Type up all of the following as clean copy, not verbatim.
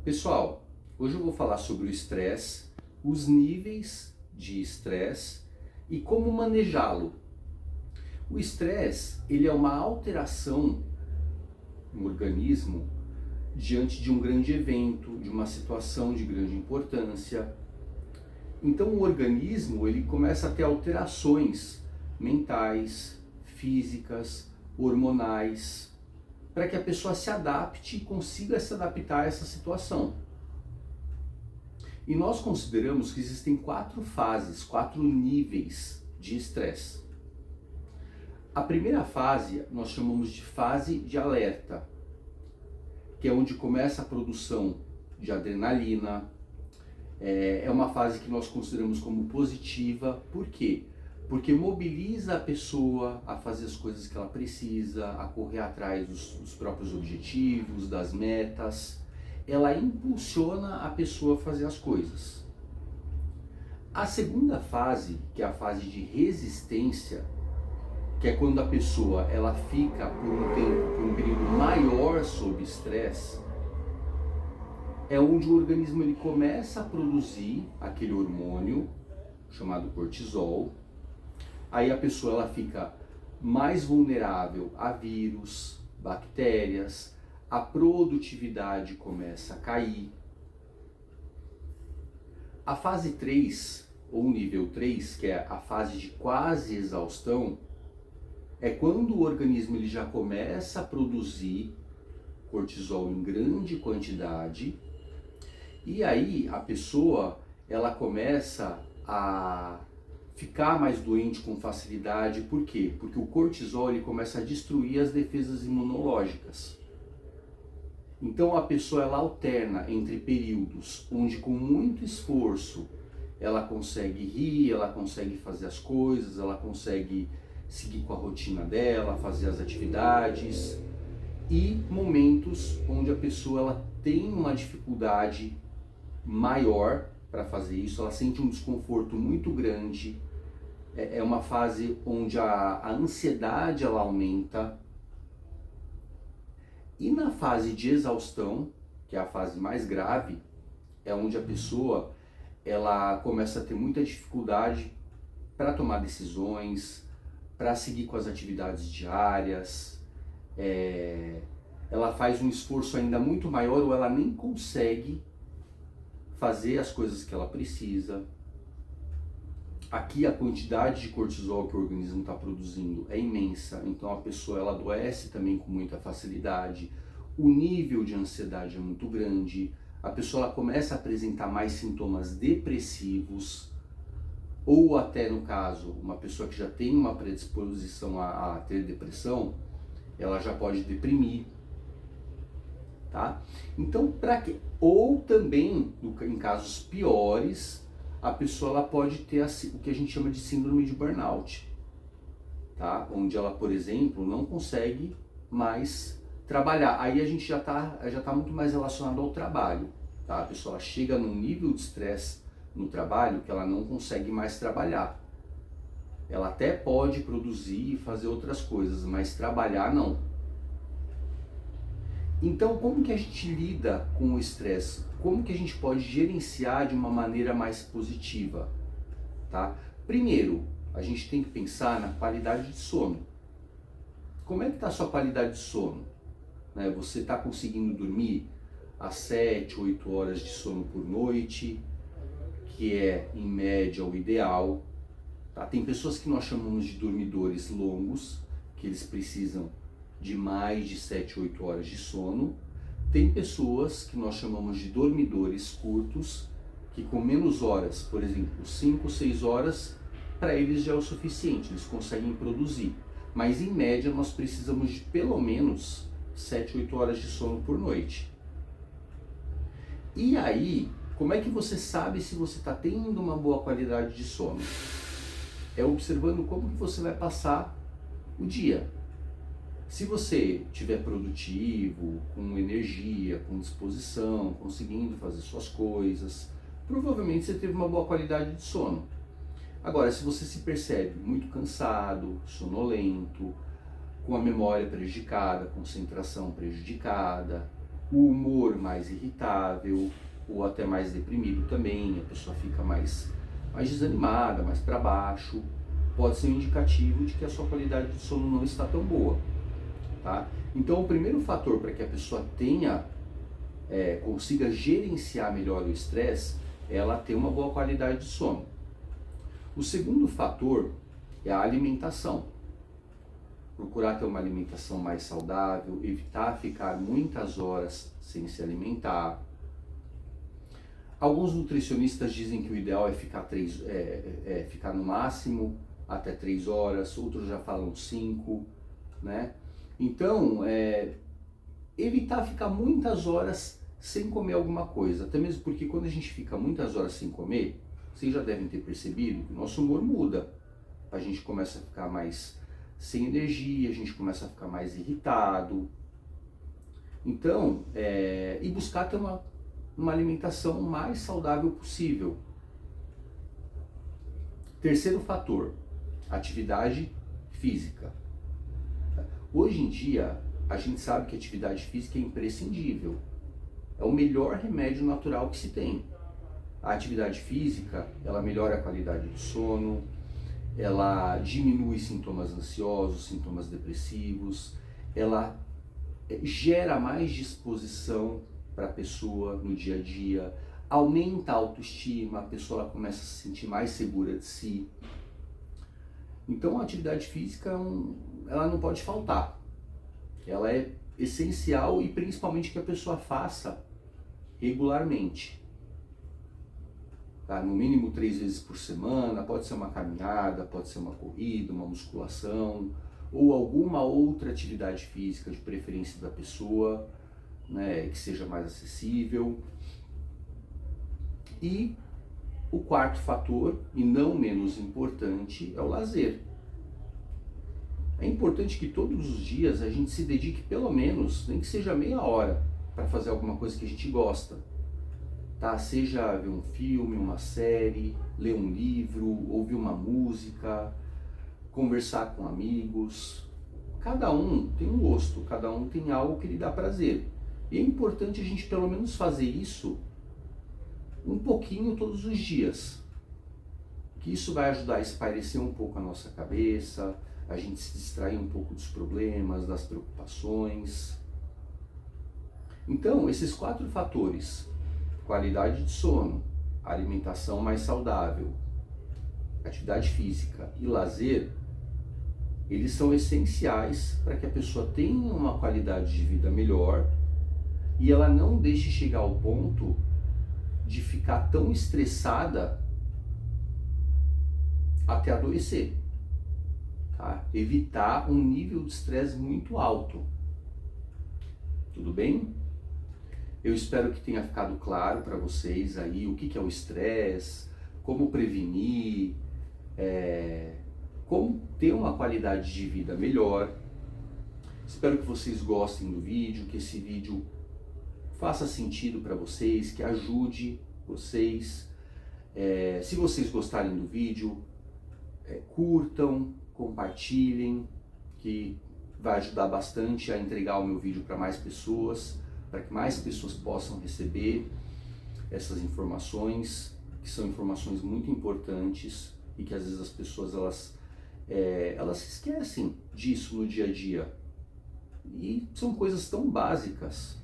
Pessoal, hoje eu vou falar sobre o estresse, os níveis de estresse e como manejá-lo. O estresse, ele é uma alteração no organismo diante de um grande evento, de uma situação de grande importância. Então o organismo, ele começa a ter alterações mentais, físicas, hormonais, para que a pessoa se adapte e consiga se adaptar a essa situação. E nós consideramos que existem 4 fases, 4 níveis de estresse. A primeira fase nós chamamos de fase de alerta, que é onde começa a produção de adrenalina. É uma fase que nós consideramos como positiva. Por quê? Porque mobiliza a pessoa a fazer as coisas que ela precisa, a correr atrás dos próprios objetivos, das metas. Ela impulsiona a pessoa a fazer as coisas. A segunda fase, que é a fase de resistência, que é quando a pessoa ela fica por um tempo, por um período maior sob estresse, é onde o organismo ele começa a produzir aquele hormônio chamado cortisol. Aí a pessoa ela fica mais vulnerável a vírus, bactérias, a produtividade começa a cair. A fase 3, ou nível 3, que é a fase de quase exaustão, é quando o organismo ele já começa a produzir cortisol em grande quantidade, e aí a pessoa ela começa a ficar mais doente com facilidade. Por quê? Porque o cortisol ele começa a destruir as defesas imunológicas. Então a pessoa ela alterna entre períodos onde com muito esforço ela consegue rir, ela consegue fazer as coisas, ela consegue seguir com a rotina dela, fazer as atividades, e momentos onde a pessoa ela tem uma dificuldade maior para fazer isso, ela sente um desconforto muito grande. É uma fase onde a ansiedade ela aumenta. E na fase de exaustão, que é a fase mais grave, é onde a pessoa ela começa a ter muita dificuldade para tomar decisões, para seguir com as atividades diárias. Ela faz um esforço ainda muito maior ou ela nem consegue fazer as coisas que ela precisa. Aqui a quantidade de cortisol que o organismo está produzindo é imensa, então a pessoa ela adoece também com muita facilidade. O nível de ansiedade é muito grande, a pessoa ela começa a apresentar mais sintomas depressivos, ou até no caso, uma pessoa que já tem uma predisposição a ter depressão, ela já pode deprimir, tá? Então, para quê? Ou também, em casos piores, a pessoa ela pode ter o que a gente chama de síndrome de burnout, tá? Onde ela, por exemplo, não consegue mais trabalhar. Aí a gente já tá muito mais relacionado ao trabalho, tá? A pessoa ela chega num nível de estresse no trabalho que ela não consegue mais trabalhar. Ela até pode produzir e fazer outras coisas, mas trabalhar não. Então, como que a gente lida com o estresse? Como que a gente pode gerenciar de uma maneira mais positiva? Tá? Primeiro, a gente tem que pensar na qualidade de sono. Como é que está a sua qualidade de sono? Né? Você está conseguindo dormir às 7, 8 horas de sono por noite, que é em média o ideal. Tá? Tem pessoas que nós chamamos de dormidores longos, que eles precisam de mais de 7, 8 horas de sono. Tem pessoas que nós chamamos de dormidores curtos, que com menos horas, por exemplo, 5, 6 horas, para eles já é o suficiente, eles conseguem produzir. Mas em média nós precisamos de pelo menos 7, 8 horas de sono por noite. E aí, como é que você sabe se você está tendo uma boa qualidade de sono? É observando como que você vai passar o dia. Se você estiver produtivo, com energia, com disposição, conseguindo fazer suas coisas, provavelmente você teve uma boa qualidade de sono. Agora, se você se percebe muito cansado, sonolento, com a memória prejudicada, concentração prejudicada, o humor mais irritável, ou até mais deprimido também, a pessoa fica mais desanimada, mais para baixo, pode ser um indicativo de que a sua qualidade de sono não está tão boa, tá? Então o primeiro fator para que a pessoa consiga gerenciar melhor o estresse é ela ter uma boa qualidade de sono. O segundo fator é a alimentação. Procurar ter uma alimentação mais saudável, evitar ficar muitas horas sem se alimentar. Alguns nutricionistas dizem que o ideal é ficar no máximo até 3 horas, outros já falam 5, né? Então, evitar ficar muitas horas sem comer alguma coisa, até mesmo porque quando a gente fica muitas horas sem comer, vocês já devem ter percebido que o nosso humor muda. A gente começa a ficar mais sem energia, a gente começa a ficar mais irritado. Então, e buscar ter uma alimentação mais saudável possível. Terceiro fator, atividade física. Hoje em dia, a gente sabe que a atividade física é imprescindível. É o melhor remédio natural que se tem. A atividade física, ela melhora a qualidade do sono, ela diminui sintomas ansiosos, sintomas depressivos, ela gera mais disposição para a pessoa no dia a dia, aumenta a autoestima, a pessoa ela começa a se sentir mais segura de si. Então a atividade física ela não pode faltar. Ela é essencial e principalmente que a pessoa faça regularmente. Tá? No mínimo 3 vezes por semana, pode ser uma caminhada, pode ser uma corrida, uma musculação, ou alguma outra atividade física de preferência da pessoa, né, que seja mais acessível. E o quarto fator, e não menos importante, é o lazer. É importante que todos os dias a gente se dedique pelo menos, nem que seja meia hora, para fazer alguma coisa que a gente gosta. Tá? Seja ver um filme, uma série, ler um livro, ouvir uma música, conversar com amigos. Cada um tem um gosto, cada um tem algo que lhe dá prazer. E é importante a gente pelo menos fazer isso um pouquinho todos os dias. Que isso vai ajudar a espairecer um pouco a nossa cabeça, a gente se distrair um pouco dos problemas, das preocupações. Então, esses 4 fatores, qualidade de sono, alimentação mais saudável, atividade física e lazer, eles são essenciais para que a pessoa tenha uma qualidade de vida melhor e ela não deixe chegar ao ponto de ficar tão estressada até adoecer. Tá? Evitar um nível de estresse muito alto. Tudo bem? Eu espero que tenha ficado claro para vocês aí o que é o estresse, como prevenir, como ter uma qualidade de vida melhor. Espero que vocês gostem do vídeo, que esse vídeo faça sentido para vocês, que ajude vocês. Se vocês gostarem do vídeo, curtam, compartilhem, que vai ajudar bastante a entregar o meu vídeo para mais pessoas, para que mais pessoas possam receber essas informações, que são informações muito importantes e que às vezes as pessoas elas se esquecem disso no dia a dia. E são coisas tão básicas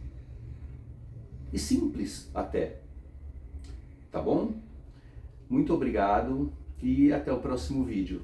e simples até. Tá bom? Muito obrigado e até o próximo vídeo.